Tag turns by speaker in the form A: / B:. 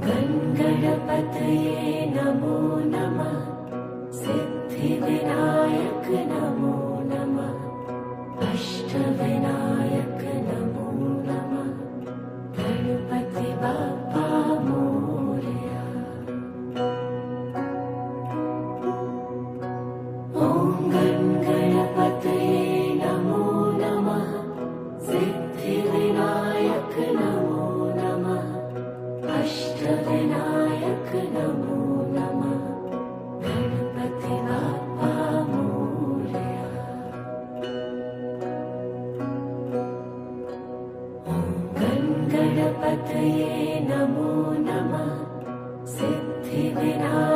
A: गणपतये नमो नमः। सिद्धिविनायक नमो नमः। अष्टविनायक नमो नमः। गणपति बाप्पा मोरया। ॐ गणपतये नमो नमः। सिद्धिविनायक नमो नमः। अष्टविनायक नमो नमः। गणपति बाप्पा मोरया। ॐ गणपतये नमो नमः। सिद्धिविनायक